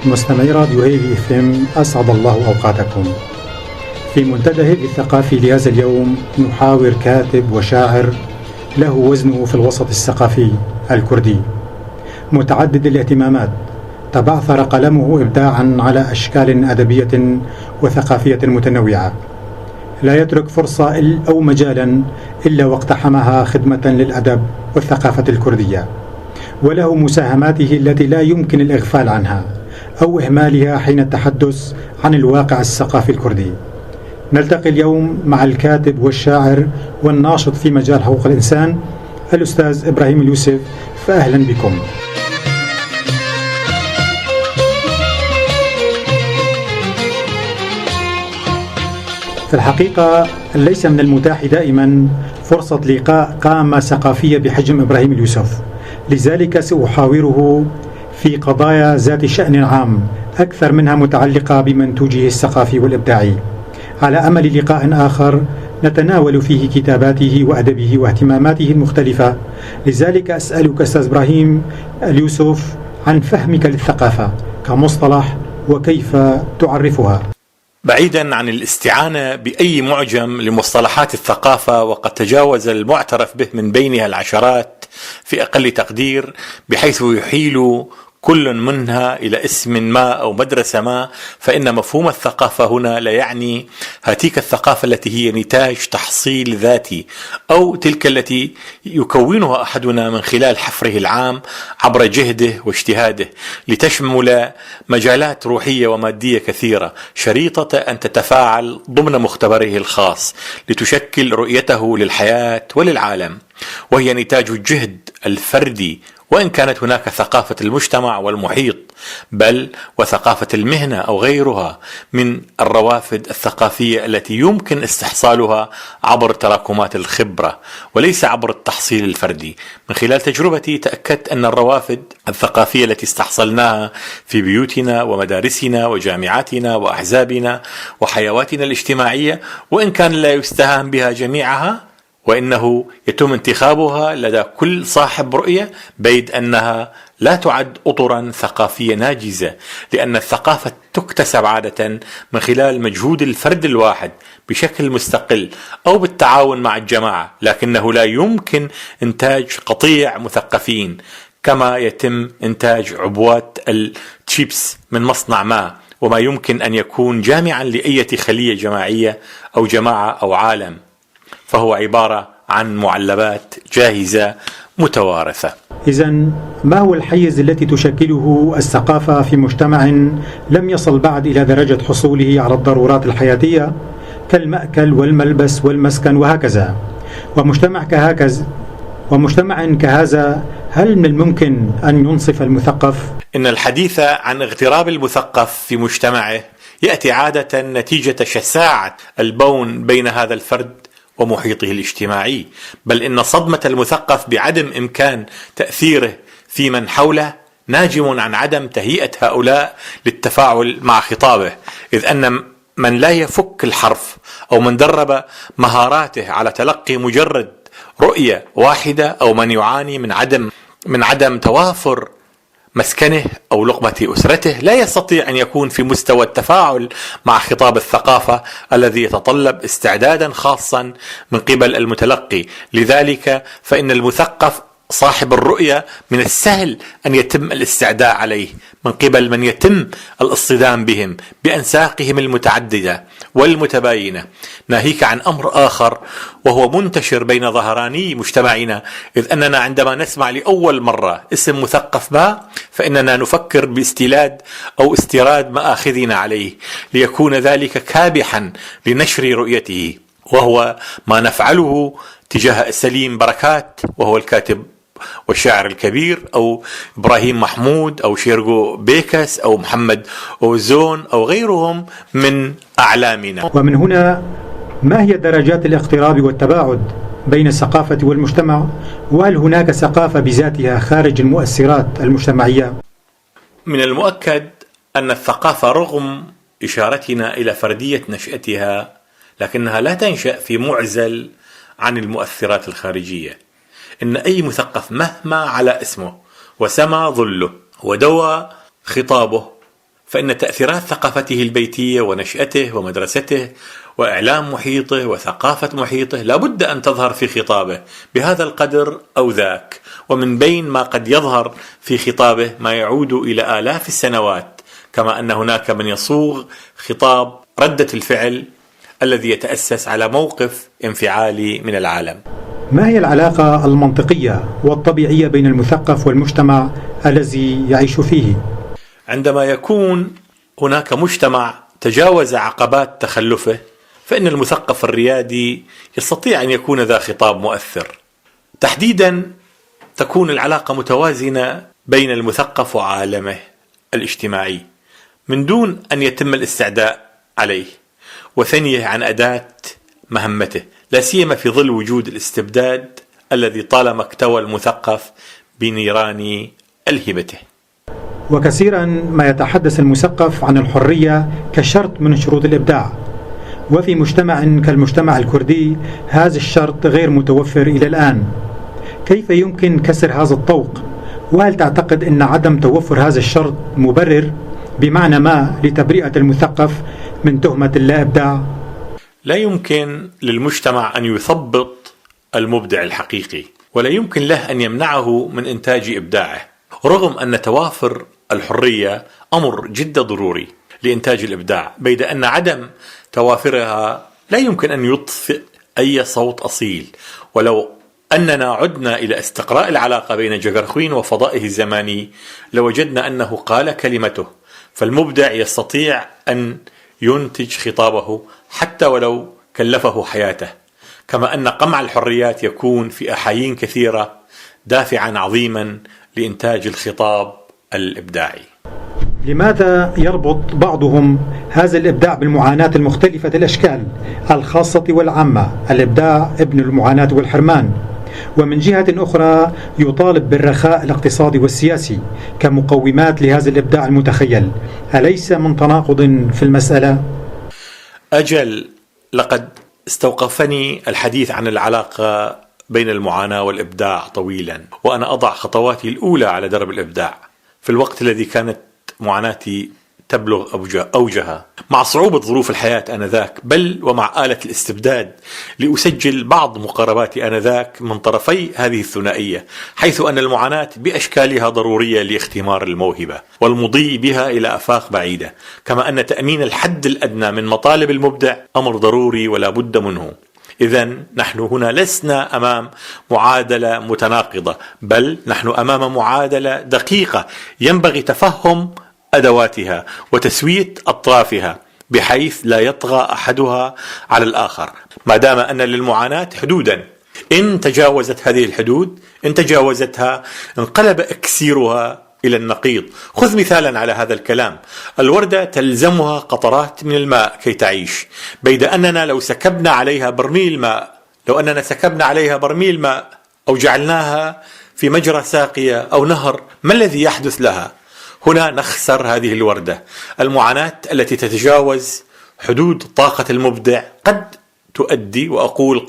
مستمعي راديو هيفي اف ام، أسعد الله أوقاتكم. في منتدى هيفي الثقافي لهذا اليوم نحاور كاتب وشاعر له وزنه في الوسط الثقافي الكردي، متعدد الاهتمامات، تبعثر قلمه إبداعا على أشكال أدبية وثقافية متنوعة، لا يترك فرصة أو مجالا إلا واقتحمها خدمة للأدب والثقافة الكردية، وله مساهماته التي لا يمكن الإغفال عنها أو إهمالها حين التحدث عن الواقع الثقافي الكردي. نلتقي اليوم مع الكاتب والشاعر والناشط في مجال حقوق الإنسان الأستاذ إبراهيم اليوسف، فأهلا بكم. في الحقيقة ليس من المتاح دائما فرصة لقاء قامة ثقافية بحجم إبراهيم اليوسف، لذلك سأحاوره في قضايا ذات شأن عام أكثر منها متعلقة بمنتوجه الثقافي والإبداعي، على أمل لقاء آخر نتناول فيه كتاباته وأدبه واهتماماته المختلفة. لذلك أسألك أستاذ إبراهيم اليوسف عن فهمك للثقافة كمصطلح وكيف تعرفها. بعيدا عن الاستعانة بأي معجم لمصطلحات الثقافة، وقد تجاوز المعترف به من بينها العشرات في أقل تقدير، بحيث يحيل كل منها إلى اسم ما أو مدرسة ما، فإن مفهوم الثقافة هنا لا يعني هاتيك الثقافة التي هي نتاج تحصيل ذاتي، أو تلك التي يكونها أحدنا من خلال حفره العام عبر جهده واجتهاده، لتشمل مجالات روحية ومادية كثيرة شريطة أن تتفاعل ضمن مختبره الخاص لتشكل رؤيته للحياة وللعالم، وهي نتاج الجهد الفردي، وإن كانت هناك ثقافة المجتمع والمحيط، بل وثقافة المهنة أو غيرها من الروافد الثقافية التي يمكن استحصالها عبر تراكمات الخبرة وليس عبر التحصيل الفردي. من خلال تجربتي تأكدت أن الروافد الثقافية التي استحصلناها في بيوتنا ومدارسنا وجامعاتنا وأحزابنا وحيواتنا الاجتماعية، وإن كان لا يستهان بها جميعها، وإنه يتم انتخابها لدى كل صاحب رؤية، بيد أنها لا تعد أطرا ثقافية ناجزة، لأن الثقافة تكتسب عادة من خلال مجهود الفرد الواحد بشكل مستقل أو بالتعاون مع الجماعة، لكنه لا يمكن إنتاج قطيع مثقفين كما يتم إنتاج عبوات الشيبس من مصنع ما، وما يمكن أن يكون جامعا لأي خلية جماعية أو جماعة أو عالم، فهو عبارة عن معلبات جاهزة متوارثة. إذن ما هو الحيز التي تشكله الثقافة في مجتمع لم يصل بعد إلى درجة حصوله على الضرورات الحياتية كالمأكل والملبس والمسكن وهكذا، ومجتمع كهذا هل من الممكن أن ينصف المثقف؟ إن الحديث عن اغتراب المثقف في مجتمعه يأتي عادة نتيجة شساعة البون بين هذا الفرد ومحيطه الاجتماعي، بل إن صدمة المثقف بعدم إمكان تأثيره في من حوله ناجم عن عدم تهيئة هؤلاء للتفاعل مع خطابه، إذ أن من لا يفك الحرف أو من درب مهاراته على تلقي مجرد رؤية واحدة، أو من يعاني من عدم توافر مسكنه أو لقمة أسرته، لا يستطيع أن يكون في مستوى التفاعل مع خطاب الثقافة الذي يتطلب استعدادا خاصا من قبل المتلقي. لذلك فإن المثقف صاحب الرؤية من السهل أن يتم الاستعداء عليه من قبل من يتم الاصطدام بهم بأنساقهم المتعددة والمتباينة، ناهيك عن أمر آخر وهو منتشر بين ظهراني مجتمعنا، إذ أننا عندما نسمع لأول مرة اسم مثقف ما فإننا نفكر باستيلاد أو استيراد مآخذنا عليه، ليكون ذلك كابحا لنشر رؤيته، وهو ما نفعله تجاه سليم بركات، وهو الكاتب والشاعر الكبير، أو إبراهيم محمود، أو شيرغو بيكس، أو محمد أوزون، أو غيرهم من أعلامنا. ومن هنا ما هي درجات الاقتراب والتباعد بين الثقافة والمجتمع؟ وهل هناك ثقافة بذاتها خارج المؤثرات المجتمعية؟ من المؤكد أن الثقافة رغم إشارتنا إلى فردية نشأتها، لكنها لا تنشأ في معزل عن المؤثرات الخارجية. إن أي مثقف مهما على اسمه وسما ظله ودوى خطابه فإن تأثيرات ثقافته البيتية ونشأته ومدرسته وإعلام محيطه وثقافة محيطه لابد أن تظهر في خطابه بهذا القدر أو ذاك، ومن بين ما قد يظهر في خطابه ما يعود إلى آلاف السنوات، كما أن هناك من يصوغ خطاب ردة الفعل الذي يتأسس على موقف انفعالي من العالم. ما هي العلاقة المنطقية والطبيعية بين المثقف والمجتمع الذي يعيش فيه؟ عندما يكون هناك مجتمع تجاوز عقبات تخلفه، فإن المثقف الريادي يستطيع أن يكون ذا خطاب مؤثر. تحديدا تكون العلاقة متوازنة بين المثقف وعالمه الاجتماعي من دون أن يتم الاستعداء عليه وثنيه عن أداة مهمته، لا سيما في ظل وجود الاستبداد الذي طالما اكتوى المثقف بنيران ألهبته. وكثيرا ما يتحدث المثقف عن الحرية كشرط من شروط الإبداع، وفي مجتمع كالمجتمع الكردي هذا الشرط غير متوفر إلى الآن. كيف يمكن كسر هذا الطوق؟ وهل تعتقد أن عدم توفر هذا الشرط مبرر بمعنى ما لتبرئة المثقف من تهمة اللا إبداع؟ لا يمكن للمجتمع أن يثبط المبدع الحقيقي، ولا يمكن له أن يمنعه من إنتاج إبداعه، رغم أن توافر الحرية أمر جدا ضروري لإنتاج الإبداع، بيد أن عدم توافرها لا يمكن أن يطفئ أي صوت أصيل. ولو أننا عدنا إلى استقراء العلاقة بين جغرخوين وفضائه الزماني لوجدنا أنه قال كلمته، فالمبدع يستطيع أن ينتج خطابه حتى ولو كلفه حياته، كما أن قمع الحريات يكون في أحايين كثيرة دافعا عظيما لإنتاج الخطاب الإبداعي. لماذا يربط بعضهم هذا الإبداع بالمعاناة المختلفة الأشكال الخاصة والعامة، الإبداع ابن المعاناة والحرمان، ومن جهة أخرى يطالب بالرخاء الاقتصادي والسياسي كمقومات لهذا الإبداع المتخيل؟ أليس من تناقض في المسألة؟ أجل، لقد استوقفني الحديث عن العلاقة بين المعاناة والإبداع طويلا، وأنا أضع خطواتي الأولى على درب الإبداع في الوقت الذي كانت معاناتي تبلغ أوجها، مع صعوبة ظروف الحياة آنذاك، بل ومع آلة الاستبداد، لأسجل بعض مقارباتي آنذاك من طرفي هذه الثنائية، حيث أن المعاناة بأشكالها ضرورية لاختمار الموهبة والمضي بها إلى آفاق بعيدة، كما أن تأمين الحد الأدنى من مطالب المبدع أمر ضروري ولا بد منه. إذن نحن هنا لسنا أمام معادلة متناقضة، بل نحن أمام معادلة دقيقة ينبغي تفهم أدواتها وتسوية أطرافها بحيث لا يطغى أحدها على الآخر، ما دام أن للمعاناة حدودا. إن تجاوزت هذه الحدود، إن تجاوزتها، انقلب إكسيرها إلى النقيض. خذ مثالا على هذا الكلام: الوردة تلزمها قطرات من الماء كي تعيش، بيد أننا لو سكبنا عليها برميل ماء أو جعلناها في مجرى ساقية أو نهر، ما الذي يحدث لها؟ هنا نخسر هذه الوردة. المعاناة التي تتجاوز حدود طاقة المبدع قد تؤدي، وأقول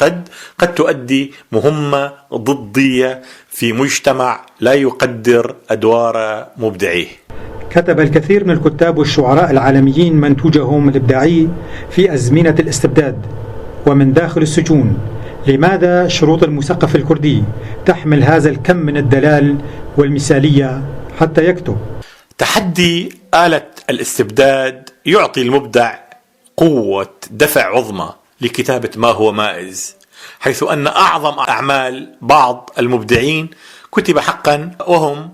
قد تؤدي مهمة ضدية في مجتمع لا يقدر أدوار مبدعيه. كتب الكثير من الكتاب والشعراء العالميين منتوجهم الإبداعي في أزمنة الاستبداد ومن داخل السجون. لماذا شروط المثقف الكردي تحمل هذا الكم من الدلال والمثالية حتى يكتب؟ تحدي آلة الاستبداد يعطي المبدع قوة دفع عظمى لكتابة ما هو مائز، حيث أن أعظم أعمال بعض المبدعين كتب حقا وهم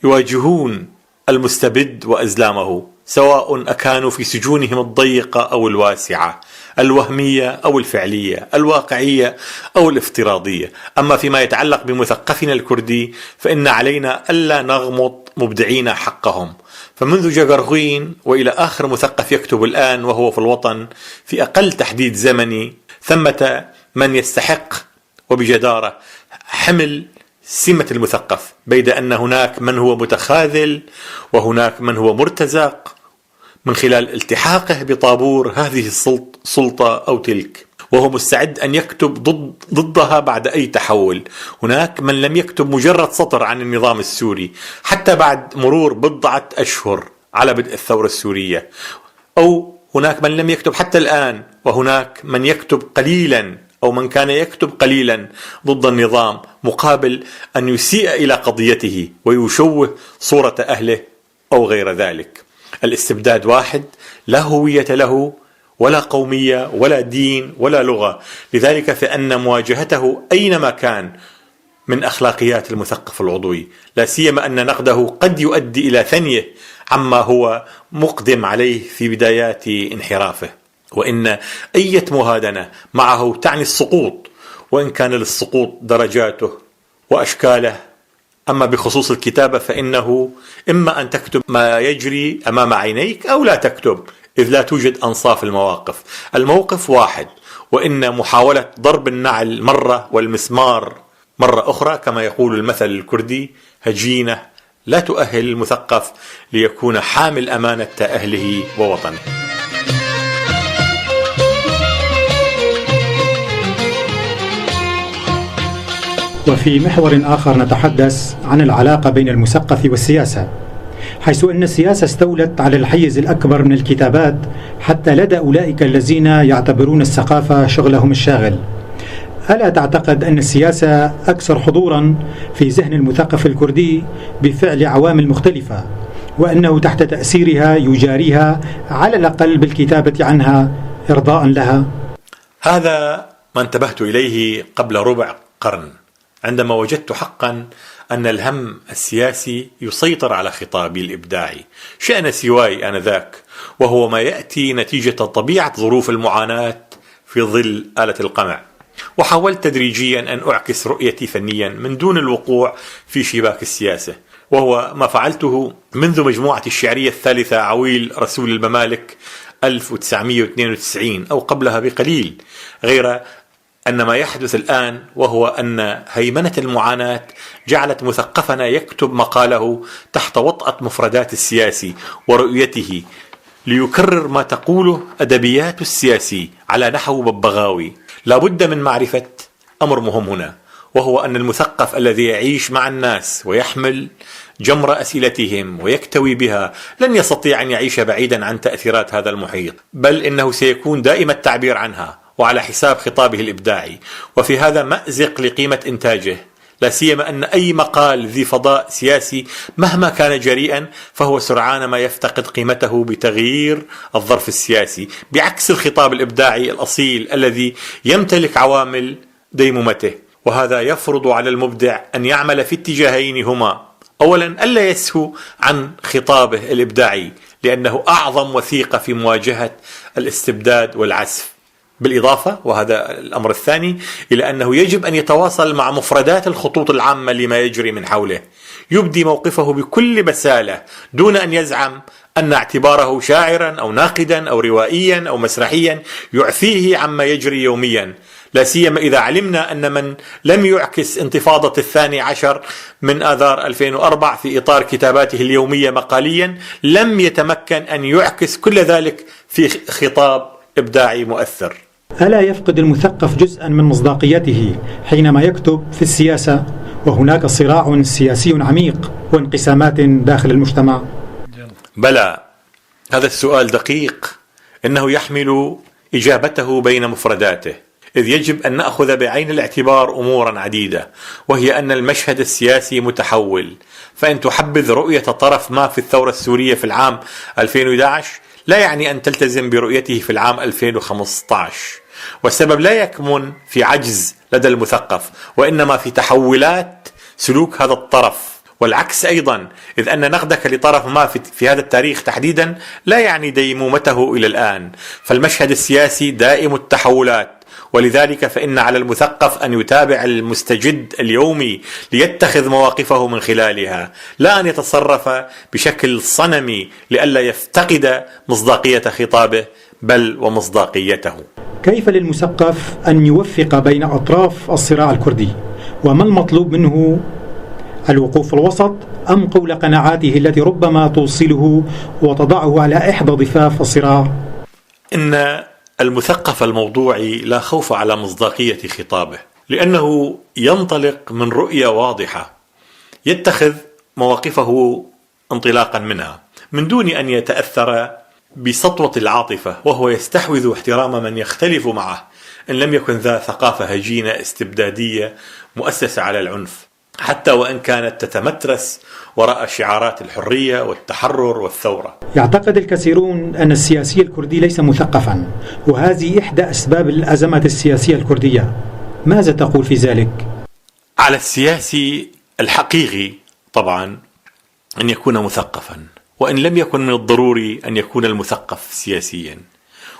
يواجهون المستبد وأزلامه، سواء أكانوا في سجونهم الضيقة أو الواسعة، الوهمية أو الفعلية، الواقعية أو الافتراضية. أما فيما يتعلق بمثقفنا الكردي فإن علينا ألا نغمط مبدعين حقهم، فمنذ جغرخوين وإلى آخر مثقف يكتب الآن وهو في الوطن في أقل تحديد زمني، ثمة من يستحق وبجدارة حمل سمة المثقف، بيد أن هناك من هو متخاذل وهناك من هو مرتزق من خلال التحاقه بطابور هذه السلطة أو تلك، وهو مستعد أن يكتب ضدها بعد أي تحول. هناك من لم يكتب مجرد سطر عن النظام السوري حتى بعد مرور بضعة أشهر على بدء الثورة السورية، أو هناك من لم يكتب حتى الآن، وهناك من يكتب قليلا أو من كان يكتب قليلا ضد النظام مقابل أن يسيء إلى قضيته ويشوه صورة أهله أو غير ذلك. الاستبداد واحد، لا هوية له ولا قومية ولا دين ولا لغة، لذلك فإن مواجهته أينما كان من أخلاقيات المثقف العضوي، لا سيما أن نقده قد يؤدي إلى ثنيه عما هو مقدم عليه في بدايات انحرافه، وإن أي مهادنة معه تعني السقوط، وإن كان للسقوط درجاته وأشكاله. أما بخصوص الكتابة فإنه إما أن تكتب ما يجري أمام عينيك أو لا تكتب، إذ لا توجد أنصاف المواقف. الموقف واحد، وإن محاولة ضرب النعل مرة والمسمار مرة أخرى كما يقول المثل الكردي هجينة لا تؤهل المثقف ليكون حامل أمانة أهله ووطنه. وفي محور آخر نتحدث عن العلاقة بين المثقف والسياسة، حيث أن السياسة استولت على الحيز الأكبر من الكتابات حتى لدى أولئك الذين يعتبرون الثقافة شغلهم الشاغل. ألا تعتقد أن السياسة أكثر حضورا في ذهن المثقف الكردي بفعل عوامل مختلفة، وأنه تحت تأثيرها يجاريها على الأقل بالكتابة عنها إرضاء لها؟ هذا ما انتبهت إليه قبل ربع قرن، عندما وجدت حقا أن الهم السياسي يسيطر على خطابي الإبداعي شأن سواي آنذاك، وهو ما يأتي نتيجة طبيعة ظروف المعاناة في ظل آلة القمع. وحاولت تدريجيا أن أعكس رؤيتي فنيا من دون الوقوع في شباك السياسة، وهو ما فعلته منذ مجموعة الشعرية الثالثة عويل رسول الممالك 1992 أو قبلها بقليل، غير أن ما يحدث الآن وهو أن هيمنة المعاناة جعلت مثقفنا يكتب مقاله تحت وطأة مفردات السياسي ورؤيته، ليكرر ما تقوله أدبيات السياسي على نحو ببغاوي. لا بد من معرفة أمر مهم هنا، وهو أن المثقف الذي يعيش مع الناس ويحمل جمر أسئلتهم ويكتوي بها لن يستطيع أن يعيش بعيدا عن تأثيرات هذا المحيط، بل إنه سيكون دائم التعبير عنها وعلى حساب خطابه الإبداعي، وفي هذا مأزق لقيمة إنتاجه، لا سيما أن أي مقال ذي فضاء سياسي مهما كان جريئا فهو سرعان ما يفتقد قيمته بتغيير الظرف السياسي، بعكس الخطاب الإبداعي الأصيل الذي يمتلك عوامل ديمومته. وهذا يفرض على المبدع أن يعمل في اتجاهين هما: أولا ألا يسهو عن خطابه الإبداعي لأنه أعظم وثيقة في مواجهة الاستبداد والعسف، بالإضافة وهذا الأمر الثاني إلى أنه يجب أن يتواصل مع مفردات الخطوط العامة لما يجري من حوله، يبدي موقفه بكل بسالة دون أن يزعم أن اعتباره شاعرا أو ناقدا أو روائيا أو مسرحيا يعفيه عما يجري يوميا، لا سيما إذا علمنا أن من لم يعكس انتفاضة 12 من آذار 2004 في إطار كتاباته اليومية مقاليا لم يتمكن أن يعكس كل ذلك في خطاب إبداعي مؤثر. ألا يفقد المثقف جزءا من مصداقيته حينما يكتب في السياسة وهناك صراع سياسي عميق وانقسامات داخل المجتمع؟ بلى، هذا السؤال دقيق، إنه يحمل إجابته بين مفرداته، إذ يجب أن نأخذ بعين الاعتبار أمورا عديدة، وهي أن المشهد السياسي متحول، فإن تحبذ رؤية طرف ما في الثورة السورية في العام 2011 لا يعني أن تلتزم برؤيته في العام 2015، والسبب لا يكمن في عجز لدى المثقف، وإنما في تحولات سلوك هذا الطرف، والعكس أيضا، إذ أن نقدك لطرف ما في هذا التاريخ تحديدا لا يعني ديمومته إلى الآن، فالمشهد السياسي دائم التحولات، ولذلك فإن على المثقف أن يتابع المستجد اليومي ليتخذ مواقفه من خلالها، لا أن يتصرف بشكل صنمي لئلا يفتقد مصداقية خطابه بل ومصداقيته. كيف للمثقف أن يوفق بين أطراف الصراع الكردي؟ وما المطلوب منه؟ الوقوف في الوسط أم قول قناعاته التي ربما توصله وتضعه على إحدى ضفاف الصراع؟ إن المثقف الموضوعي لا خوف على مصداقية خطابه، لأنه ينطلق من رؤية واضحة يتخذ مواقفه انطلاقا منها، من دون أن يتأثر بسطوة العاطفة، وهو يستحوذ احترام من يختلف معه إن لم يكن ذا ثقافة هجينة استبدادية مؤسسة على العنف، حتى وإن كانت تتمترس وراء شعارات الحرية والتحرر والثورة. يعتقد الكثيرون أن السياسي الكردي ليس مثقفا، وهذه إحدى أسباب الأزمات السياسية الكردية. ماذا تقول في ذلك؟ على السياسي الحقيقي طبعا أن يكون مثقفا، وإن لم يكن من الضروري أن يكون المثقف سياسيا.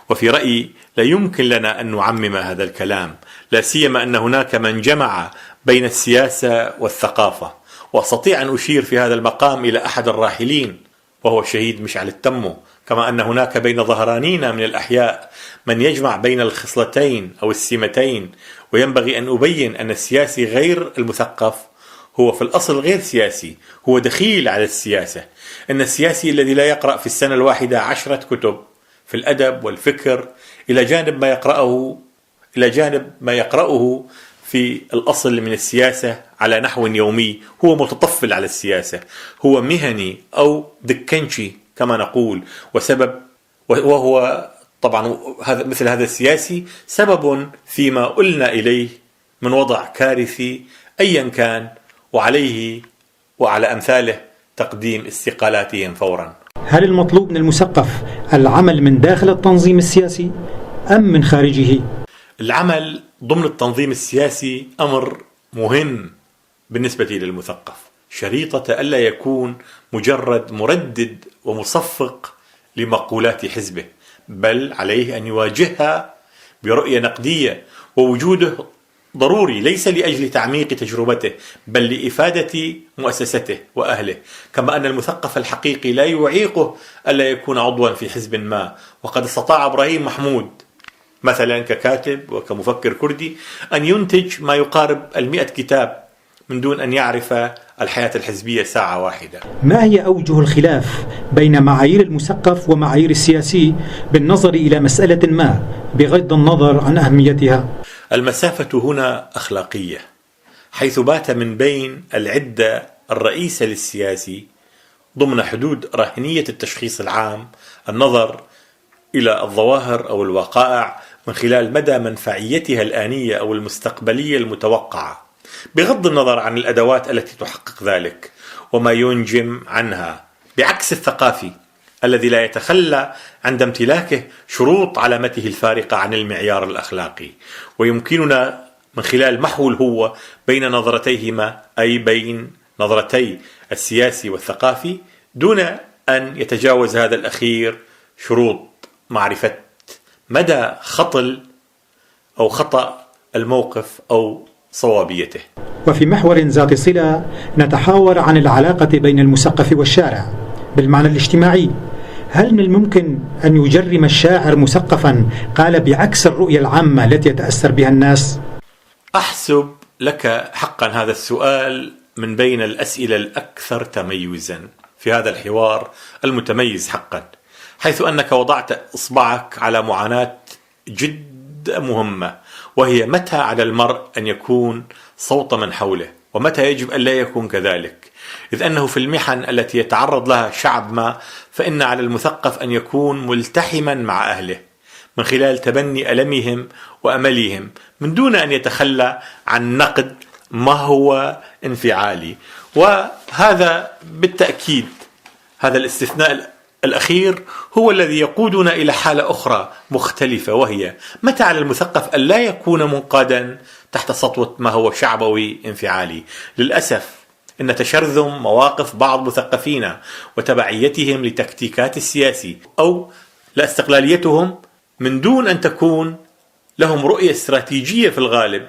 وفي رأيي لا يمكن لنا أن نعمم هذا الكلام، لا سيما أن هناك من جمع بين السياسة والثقافة. وأستطيع أن أشير في هذا المقام إلى أحد الراحلين وهو الشهيد مشعل التمو، كما أن هناك بين ظهرانينا من الأحياء من يجمع بين الخصلتين أو السمتين. وينبغي أن أبين أن السياسي غير المثقف هو في الأصل غير سياسي، هو دخيل على السياسة. أن السياسي الذي لا يقرأ في السنة الواحدة 10 كتب في الأدب والفكر إلى جانب ما يقرأه في الأصل من السياسة على نحو يومي، هو متطفل على السياسة، هو مهني أو دكنشي كما نقول. وهو طبعا مثل هذا السياسي سبب فيما قلنا إليه من وضع كارثي أيا كان، وعليه وعلى أمثاله تقديم استقالاتهم فورا. هل المطلوب من المثقف العمل من داخل التنظيم السياسي أم من خارجه؟ العمل ضمن التنظيم السياسي أمر مهم بالنسبة للمثقف، شريطة ألا يكون مجرد مردد ومصفق لمقولات حزبه، بل عليه أن يواجهها برؤية نقدية. ووجوده ضروري ليس لأجل تعميق تجربته، بل لإفادة مؤسسته وأهله. كما أن المثقف الحقيقي لا يعيقه ألا يكون عضوا في حزب ما. وقد استطاع إبراهيم محمود مثلا ككاتب وكمفكر كردي أن ينتج ما يقارب 100 كتاب من دون أن يعرف الحياة الحزبية ساعة واحدة. ما هي أوجه الخلاف بين معايير المثقف ومعايير السياسي بالنظر إلى مسألة ما بغض النظر عن أهميتها؟ المسافة هنا أخلاقية، حيث بات من بين العدة الرئيسة للسياسي ضمن حدود راهنية التشخيص العام النظر إلى الظواهر أو الوقائع من خلال مدى منفعيتها الآنية أو المستقبلية المتوقعة، بغض النظر عن الأدوات التي تحقق ذلك وما ينجم عنها، بعكس الثقافي الذي لا يتخلى عند امتلاكه شروط علامته الفارقة عن المعيار الأخلاقي. ويمكننا من خلال محو الهوة بين نظرتيهما، أي بين نظرتي السياسي والثقافي، دون أن يتجاوز هذا الأخير شروط معرفة مدى خطأ الموقف أو صوابيته. وفي محور ذات صلة نتحاور عن العلاقة بين المثقف والشارع بالمعنى الاجتماعي. هل من الممكن أن يجرم الشاعر مثقفا قال بعكس الرؤية العامة التي يتأثر بها الناس؟ أحسب لك حقا هذا السؤال من بين الأسئلة الأكثر تميزا في هذا الحوار المتميز حقا، حيث أنك وضعت إصبعك على معاناة جد مهمة، وهي متى على المرء أن يكون صوت من حوله ومتى يجب أن لا يكون كذلك. إذ أنه في المحن التي يتعرض لها شعب ما، فإن على المثقف أن يكون ملتحما مع أهله من خلال تبني ألمهم وأملهم، من دون أن يتخلى عن نقد ما هو انفعالي. وهذا بالتأكيد هذا الاستثناء الأخير هو الذي يقودنا إلى حالة أخرى مختلفة، وهي متى على المثقف أن لا يكون منقادا تحت سطوة ما هو شعبوي انفعالي. للأسف إن تشرذم مواقف بعض مثقفين وتبعيتهم لتكتيكات السياسي أو لاستقلاليتهم من دون أن تكون لهم رؤية استراتيجية في الغالب،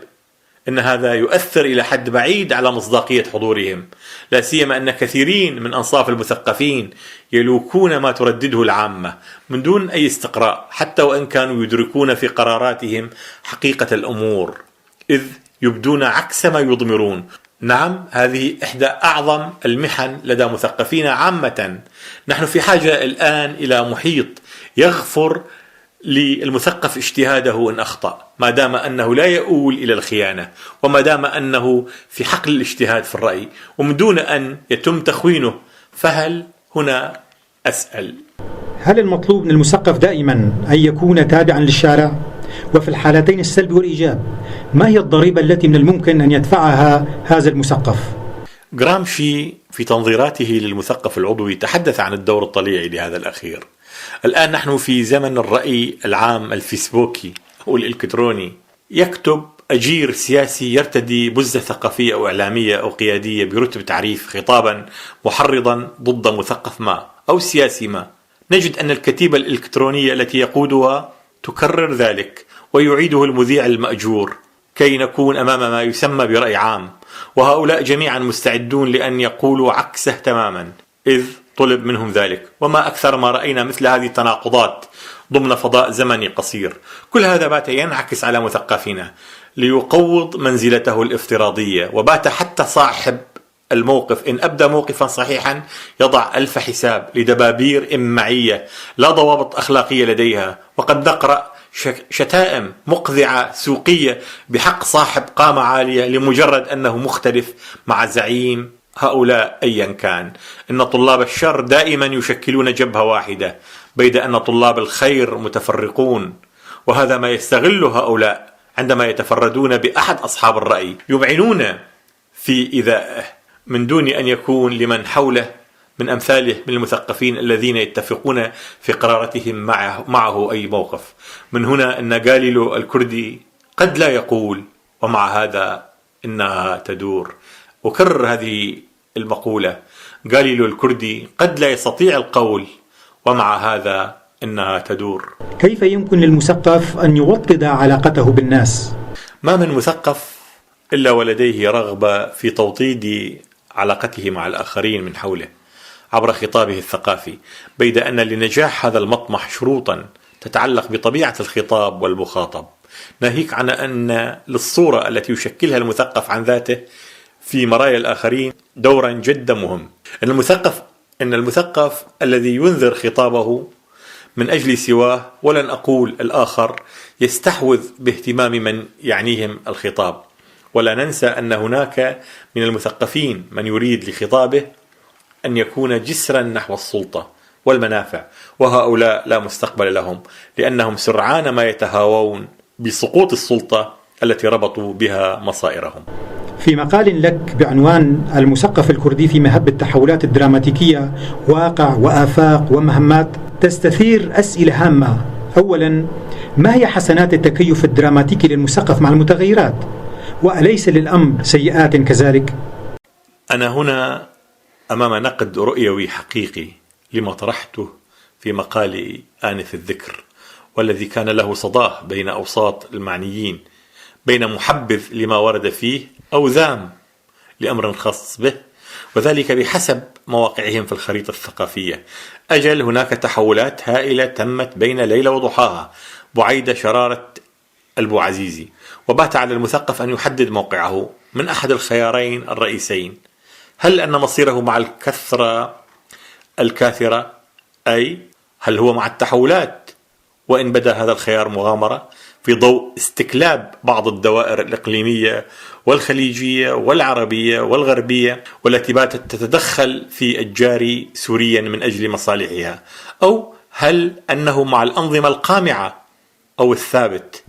إن هذا يؤثر إلى حد بعيد على مصداقية حضورهم، لا سيما أن كثيرين من أنصاف المثقفين يلوكون ما تردده العامة من دون أي استقراء، حتى وإن كانوا يدركون في قراراتهم حقيقة الأمور، إذ يبدون عكس ما يضمرون. نعم، هذه إحدى أعظم المحن لدى مثقفين عامة. نحن في حاجة الآن إلى محيط يغفر للمثقف اجتهاده إن أخطأ، ما دام أنه لا يؤول إلى الخيانة، وما دام أنه في حقل الاجتهاد في الرأي، ومن دون أن يتم تخوينه. فهل هنا أسأل: هل المطلوب من المثقف دائما أن يكون تابعا للشارع؟ وفي الحالتين السلب والإيجاب، ما هي الضريبة التي من الممكن أن يدفعها هذا المثقف؟ غرامشي في تنظيراته للمثقف العضوي تحدث عن الدور الطليعي لهذا الأخير. الآن نحن في زمن الرأي العام الفيسبوكي أو الإلكتروني. يكتب أجير سياسي يرتدي بزة ثقافية أو إعلامية أو قيادية برتب تعريف خطابا محرضا ضد مثقف ما أو سياسي ما، نجد أن الكتيبة الإلكترونية التي يقودها تكرر ذلك ويعيده المذيع المأجور كي نكون أمام ما يسمى برأي عام، وهؤلاء جميعا مستعدون لأن يقولوا عكسه تماما إذ طلب منهم ذلك. وما أكثر ما رأينا مثل هذه التناقضات ضمن فضاء زمني قصير. كل هذا بات ينعكس على مثقفينا ليقوض منزلته الافتراضية، وبات حتى صاحب الموقف إن أبدى موقفا صحيحا يضع ألف حساب لدبابير إمعية لا ضوابط أخلاقية لديها. وقد نقرأ شتائم مقذعة سوقية بحق صاحب قامة عالية لمجرد أنه مختلف مع زعيم هؤلاء أيا كان. إن طلاب الشر دائما يشكلون جبهة واحدة بيد أن طلاب الخير متفرقون، وهذا ما يستغله هؤلاء عندما يتفردون بأحد أصحاب الرأي، يمعنون في إيذائه من دون أن يكون لمن حوله من أمثاله من المثقفين الذين يتفقون في قرارتهم معه أي موقف. من هنا أن غاليليو الكردي قد لا يقول، ومع هذا إنها تدور. أكرر هذه المقولة: غاليليو الكردي قد لا يستطيع القول، ومع هذا إنها تدور. كيف يمكن للمثقف أن يوطد علاقته بالناس؟ ما من مثقف إلا ولديه رغبة في توطيد علاقته مع الآخرين من حوله عبر خطابه الثقافي، بيد أن لنجاح هذا المطمح شروطا تتعلق بطبيعة الخطاب والمخاطب، ناهيك عن أن للصورة التي يشكلها المثقف عن ذاته في مرايا الآخرين دورا جدا مهم. إن المثقف الذي ينذر خطابه من أجل سواه، ولن أقول الآخر، يستحوذ باهتمام من يعنيهم الخطاب. ولا ننسى أن هناك من المثقفين من يريد لخطابه أن يكون جسرا نحو السلطة والمنافع، وهؤلاء لا مستقبل لهم، لأنهم سرعان ما يتهاوون بسقوط السلطة التي ربطوا بها مصائرهم. في مقال لك بعنوان المثقف الكردي في مهب التحولات الدراماتيكية، واقع وآفاق ومهمات، تستثير أسئلة هامة. أولا، ما هي حسنات التكيف الدراماتيكي للمثقف مع المتغيرات؟ وأليس للأمر سيئات كذلك؟ أنا هنا أمام نقد رؤيوي حقيقي لما طرحته في مقالي آنف الذكر، والذي كان له صداه بين أوساط المعنيين، بين محبذ لما ورد فيه أو ذام لأمر خاص به، وذلك بحسب مواقعهم في الخريطة الثقافية. أجل هناك تحولات هائلة تمت بين ليلة وضحاها، بعيدة شرارة البوعزيزي، وبات على المثقف أن يحدد موقعه من أحد الخيارين الرئيسين: هل أن مصيره مع الكثرة الكاثرة، أي هل هو مع التحولات، وإن بدا هذا الخيار مغامرة في ضوء استكلاب بعض الدوائر الإقليمية والخليجية والعربية والغربية والتي باتت تتدخل في الجاري سوريا من أجل مصالحها، أو هل أنه مع الأنظمة القامعة أو الثابت،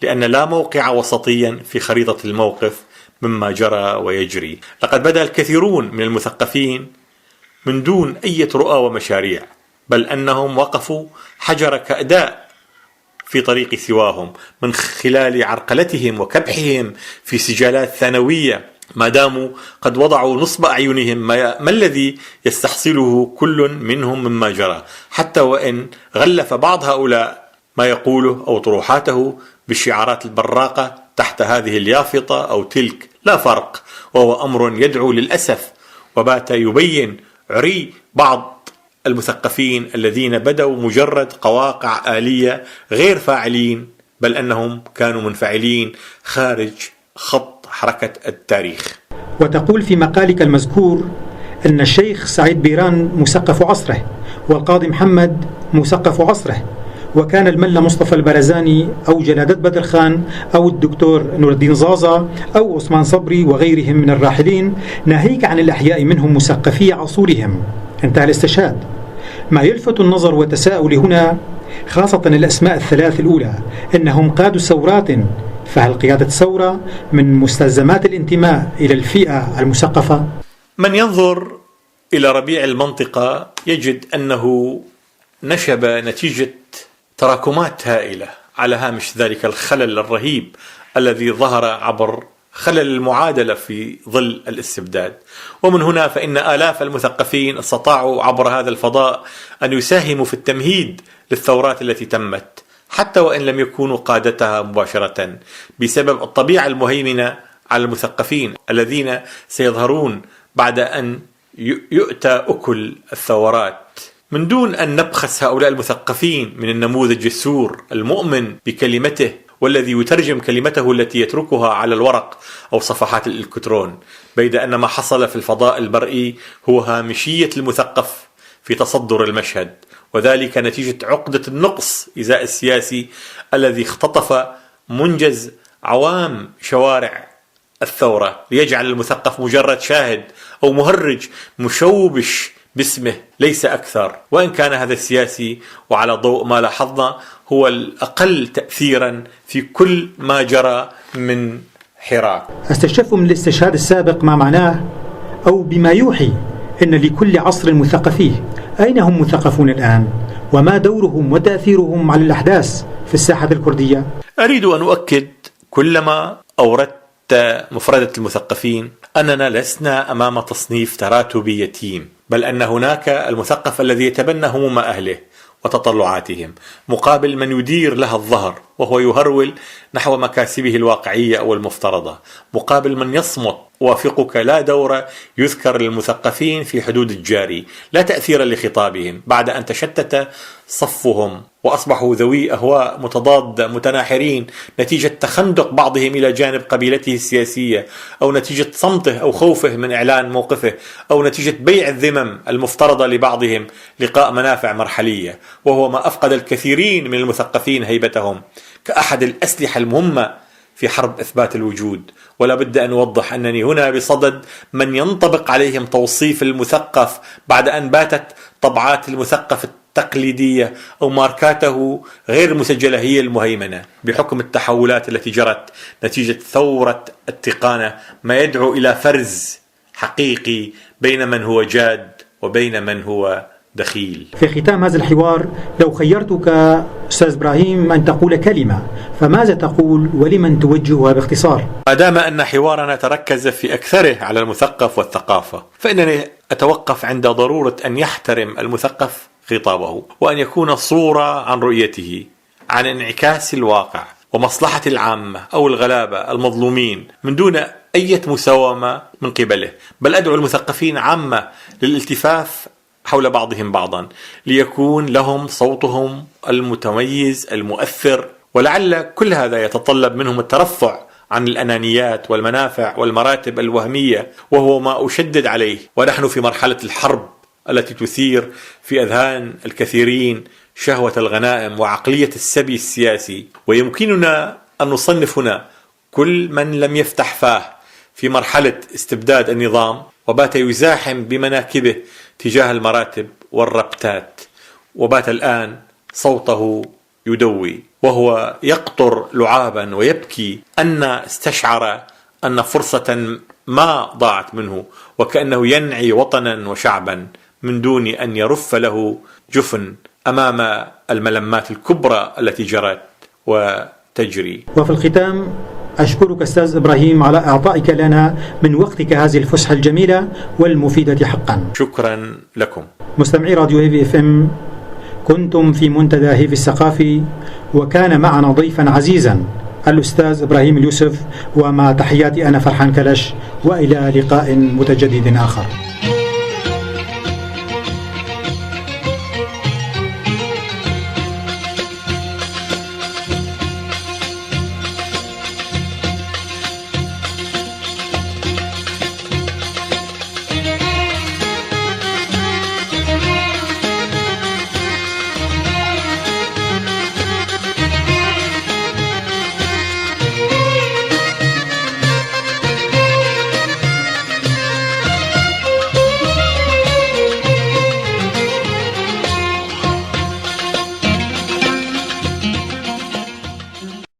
لأن لا موقع وسطيا في خريطة الموقف مما جرى ويجري. لقد بدأ الكثيرون من المثقفين من دون أي رؤى ومشاريع، بل أنهم وقفوا حجر كأداء في طريق سواهم من خلال عرقلتهم وكبحهم في سجالات ثانوية، ما داموا قد وضعوا نصب أعينهم ما الذي يستحصله كل منهم مما جرى، حتى وإن غلف بعض هؤلاء ما يقوله أو طروحاته بالشعارات البراقة تحت هذه اليافطة أو تلك، لا فرق، وهو أمر يدعو للأسف. وبات يبين عري بعض المثقفين الذين بدأوا مجرد قواقع آلية غير فاعلين، بل أنهم كانوا منفعلين خارج خط حركة التاريخ. وتقول في مقالك المذكور أن الشيخ سعيد بيران مثقف عصره، والقاضي محمد مثقف عصره، وكان الملا مصطفى البرزاني أو جلادة بدر خان أو الدكتور نور الدين زازا أو عثمان صبري وغيرهم من الراحلين، ناهيك عن الأحياء منهم مثقفي عصورهم. انتهى الاستشهاد. ما يلفت النظر والتساؤل هنا خاصة الأسماء الثلاث الأولى أنهم قادوا ثورات، فهل قيادة ثورة من مستلزمات الانتماء إلى الفئة المثقفة؟ من ينظر إلى ربيع المنطقة يجد أنه نشب نتيجة تراكمات هائلة على هامش ذلك الخلل الرهيب الذي ظهر عبر خلل المعادلة في ظل الاستبداد. ومن هنا فإن آلاف المثقفين استطاعوا عبر هذا الفضاء أن يساهموا في التمهيد للثورات التي تمت، حتى وإن لم يكونوا قادتها مباشرة، بسبب الطبيعة المهيمنة على المثقفين الذين سيظهرون بعد أن يؤتى أكل الثورات. من دون أن نبخس هؤلاء المثقفين من النموذج السور المؤمن بكلمته والذي يترجم كلمته التي يتركها على الورق أو صفحات الإلكترون، بيد أن ما حصل في الفضاء المرئي هو هامشية المثقف في تصدر المشهد، وذلك نتيجة عقدة النقص إزاء السياسي الذي اختطف منجز عوام شوارع الثورة ليجعل المثقف مجرد شاهد أو مهرج مشوبش باسمه ليس أكثر، وإن كان هذا السياسي وعلى ضوء ما لاحظنا هو الأقل تأثيرا في كل ما جرى من حراك. استشف من الاستشهاد السابق ما معناه أو بما يوحي أن لكل عصر مثقفيه. أين هم مثقفون الآن؟ وما دورهم وتأثيرهم على الأحداث في الساحة الكردية؟ أريد أن أؤكد كلما أوردت مفردة المثقفين أننا لسنا أمام تصنيف تراتبي يتيم، بل أن هناك المثقف الذي يتبنى هموم أهله وتطلعاتهم مقابل من يدير لها الظهر وهو يهرول نحو مكاسبه الواقعية أو المفترضة، مقابل من يصمت. وافقك لا دور يذكر للمثقفين في حدود الجاري، لا تأثير لخطابهم بعد أن تشتت صفهم وأصبحوا ذوي أهواء متضادة متناحرين نتيجة تخندق بعضهم إلى جانب قبيلته السياسية، أو نتيجة صمته أو خوفه من إعلان موقفه، أو نتيجة بيع الذمم المفترضة لبعضهم لقاء منافع مرحلية، وهو ما أفقد الكثيرين من المثقفين هيبتهم كأحد الأسلحة المهمة في حرب إثبات الوجود. ولا بد أن أوضح أنني هنا بصدد من ينطبق عليهم توصيف المثقف بعد أن باتت طبعات المثقف التقليدية أو ماركاته غير مسجلة هي المهيمنة بحكم التحولات التي جرت نتيجة ثورة التقانة، ما يدعو إلى فرز حقيقي بين من هو جاد وبين من هو دخيل. في ختام هذا الحوار لو خيرتك أستاذ إبراهيم أن تقول كلمة، فماذا تقول ولمن توجهها باختصار؟ ما دام أن حوارنا تركز في أكثره على المثقف والثقافة، فإنني أتوقف عند ضرورة أن يحترم المثقف خطابه، وأن يكون صورة عن رؤيته، عن انعكاس الواقع ومصلحة العامة أو الغلابة المظلومين من دون أي مساومة من قبله، بل أدعو المثقفين عامة للالتفاف حول بعضهم بعضا ليكون لهم صوتهم المتميز المؤثر. ولعل كل هذا يتطلب منهم الترفع عن الأنانيات والمنافع والمراتب الوهمية، وهو ما أشدد عليه. ونحن في مرحلة الحرب التي تثير في أذهان الكثيرين شهوة الغنائم وعقلية السبي السياسي، ويمكننا أن نصنف هنا كل من لم يفتح فاه في مرحلة استبداد النظام وبات يزاحم بمناكبه تجاه المراتب والربتات، وبات الآن صوته يدوي وهو يقطر لعابا ويبكي أن استشعر أن فرصة ما ضاعت منه، وكأنه ينعي وطنا وشعبا من دون أن يرف له جفن أمام الملمات الكبرى التي جرت وتجري. وفي الختام أشكرك أستاذ إبراهيم على إعطائك لنا من وقتك هذه الفسحة الجميلة والمفيدة حقا. شكرا لكم. مستمعي راديو هيفي اف ام، كنتم في منتدى هيفي الثقافي، وكان معنا ضيفا عزيزا الأستاذ إبراهيم اليوسف، ومع تحياتي أنا فرحان كلش، وإلى لقاء متجدد آخر.